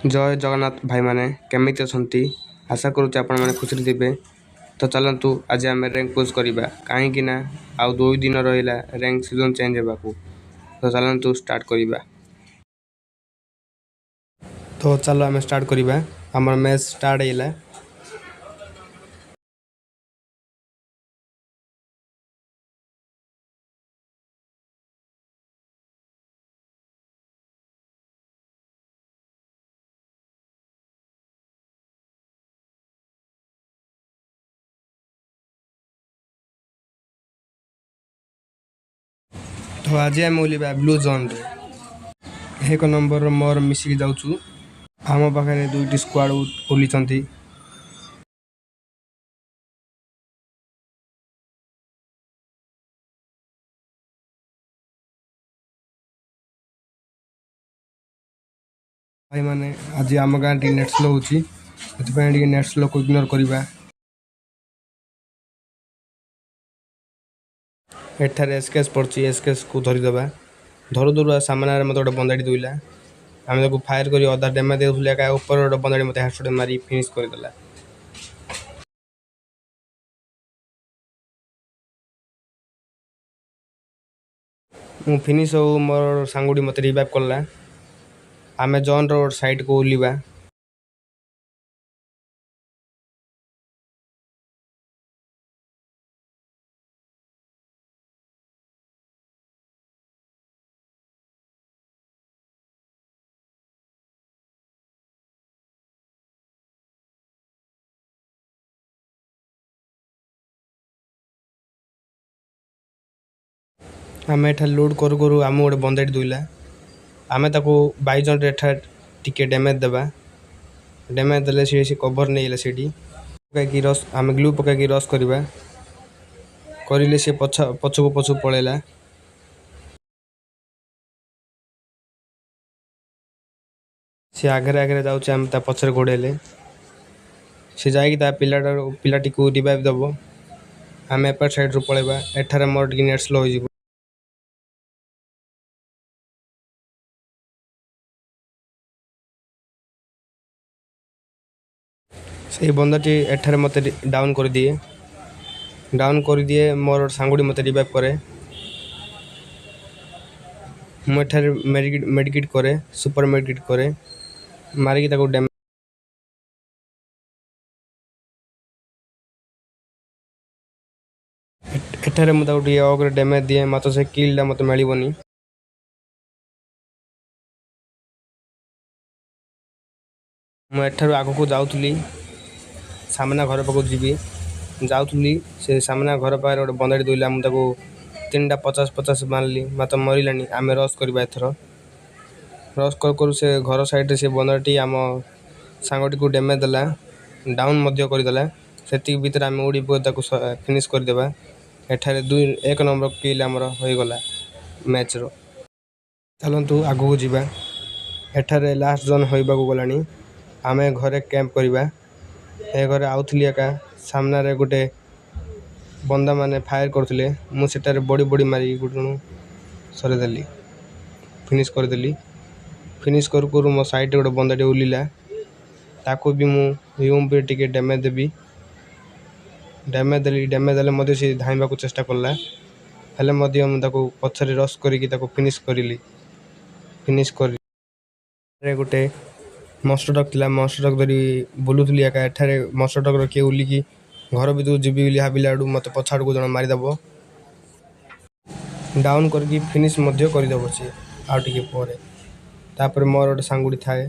जय जगन्नाथ भाई मैंने केमिति अछंती आशा करूँ आपण मैंने खुशी थे। तो चलतु आज आम रैंक पुश करवा कहीं आउ 2 दिन रहा रैंक सीजन चेंज होगा। तो चलतु स्टार्ट करवा। तो चलो आम स्टार्ट करवा आम मैच स्टार्ट है। तो आज आम ओल्वा ब्लू जोन रे 1 नंबर मोर मिसिक जाऊँ आम पाखे 2टी स्क्वाड ओल्ली भाई मैंने आज आम गाँ टी नेट स्लो होती नेट स्लो को इग्नोर करवा। एठार एसकेएस पड़ी एसकेएस को धरीदे धरू धरू सामने मत गोटे बंदाड़ी दुईला आम फायर कर अधा डेमा देउथले का ऊपर गोटे बंदाड़ी मत हेडशॉट मारी फिनिश करदेला। मु फिनिश हो मोर सांगुड़ी मत रिवाइव करला आम जॉन रोड साइड को ओल्वा। आम एठा लोड करू करू आम गोटे बंदाड़ी दुईला आम ताको बाइजन एठा टिके डैमेज देवा डैमेज देले सी कवर नहीं सीटी पकई रस आम ग्लू पकई रस करवा करें सी पछक पछक पलैला सी आगे आगे जाऊँ आम पचर गोड़ेले सी जा पिलाटी को रिवाइव दब आम एपट साइड रू पलैबा एठार मोर टी नेट स्लो हो। से बंदाटी एठार मत डाउन कर दिए मोर सांगुड़ी मत रिवाइव करे मुझे मेडिकेट करे सुपर मेडिकेट करे मारिकी ताको डैमेज एठारे मुझे अग्रे डैमेज दिए मत से किलटा मत मिलनी मुठार आग को जाऊली सामना घर पाक जी जाऊली से सामना घर पाखे गोटे बंदाड़ी दुईला मुझे 3टा 50-50 मारली मत मरलानी आम रस करवा एथर रस कर से घर साइड से बंदाटी आम सांगटी को डैमेज देला डाउन करदेला से भितर आम उड़ी फिनिश करदेबा एठारे 1 नंबर किल आमर होगला मैच रो। चलतु आग को जीवा एठारे लास्ट जोन होगा गलानी आम घरे कैंप करवा ए घरे आउथली एका सामने गोटे बंदा माने फायर करथिले मुझे बड़ी बड़ी मारी गुटणु सरेदेली फिनिश करदेली फिनिश करू मो साइड गोटे बंदाटे ओल्ला ताको भी मु यूम पे टिके डैमेज देवी डैमेज देले मध्य से धाइबा को चेष्टा करला हेले मध्य मु पछरे रस करिकी फिनिश करली फिनिश कर गोटे मस्टर डक थी मस्टर डक धरी बुलूली एका एठारे मस्टर डक रखिए उलिकी घर भी जीवी भाविला मत पछाड़ को जन मारिदेव डाउन करके फिनिश करदेव सी आउे मोर गोटे सांगुड़ी थाए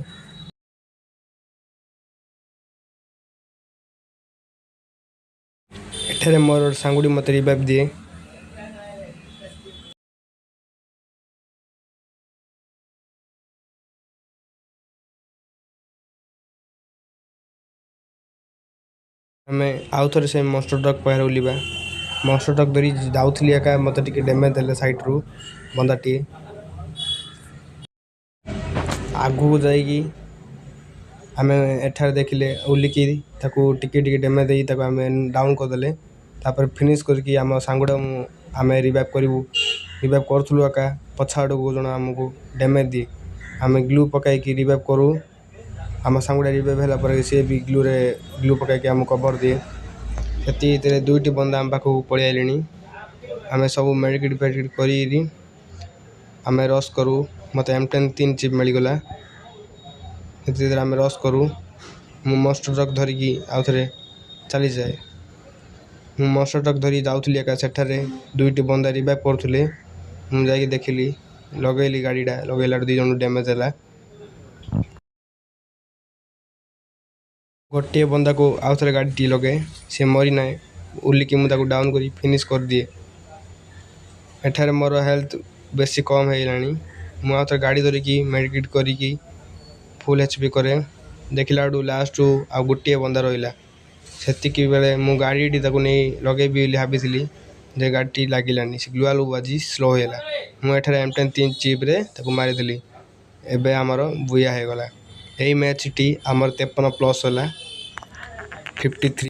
एठारे मोर गोटे सांगुड़ी मत रिवाइव दिए आम आउ थे से मस्टर डक पाखे ओल्वा मस्टर डक धरी जाऊली एका मत टे डैमेज देले साइड रू बंदाटी आग को जाकि आम एठार देखिले ओल्लिकी टिके डैमेज दे आम डाउन करदेले फिनिश करके आम सांगुड़ा आम रिवाइव करूँ रिवाइव करूँ एका पछाड़ को जन आमको डैमेज दिए आम ग्लू पकई रिवाइव करूँ आम सांगुड़ा रिवाइव होला पर सी भी ग्लू पकईकि आम कवर दिए से दुईटी बंदा आम पाखक पलि आइले आम सब मेडिकेट फेडिकेट करी आम रश करूँ मत M10 3 चिप मिलगला आम रश करूँ मु मस्टर ट्रक धरिकी आउ थे चली जाए मु मस्टर ट्रक धरी जाऊँगी एका सेठारे दुईटी बंदा रिवाइव करुले मुझे देखिली लगेली गाड़ीटा लगेला 2 जन डैमेज है गोटे बंदा को आउ थे गाड़ी टी लगे सी मरी ना उलिकी मुझे डाउन कर फिनिश कर दिए एठारे मोर हेल्थ बेसी कम होगा मुझे गाड़ी धरिकी मेडिकेट करी फुल HP करे देखला लास्ट आ गोटे बंदा रहा से बेले मु गाड़ी नहीं लगे भाई जे गाड़ी लगिलानी से ग्लुआल बाजी स्लो होगा मुझे M10 3 चिप्रे मारी एबे आमर बुया होगला यही मैच टी आमर 53+ होला 53।